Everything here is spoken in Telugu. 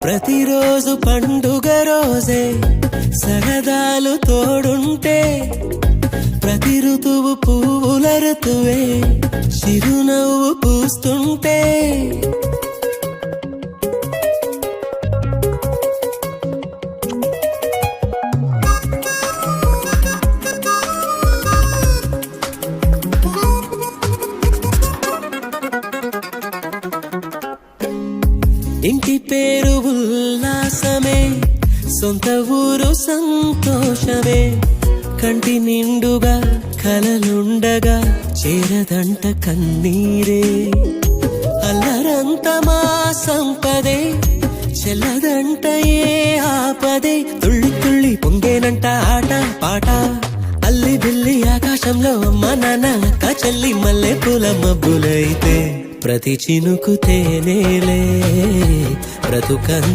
ప్రతిరోజు పండుగ రోజే సరదాలు తోడుంటే ప్రతి ఋతువు పువ్వుల ఋతువే చిరునవ్వు పూస్తుంటే ఇంటి పేరు ఉల్లాసమే సొంత ఊరు సంతోషమే కంటి నిండుగా కలలుండగా చేరదంట కన్నీరే అల్లరంత మా సంపదే చెల్లదంట ఏ ఆపదే తుళ్ళి తుళ్ళి పొంగేనంట ఆట పాట అల్లి బిల్లి ఆకాశంలో అమ్మ నాన్న అక్క చెల్లి మల్లె పూల మబ్బులైతే ప్రతి చినుకు తేనేలే బ్రతుకంత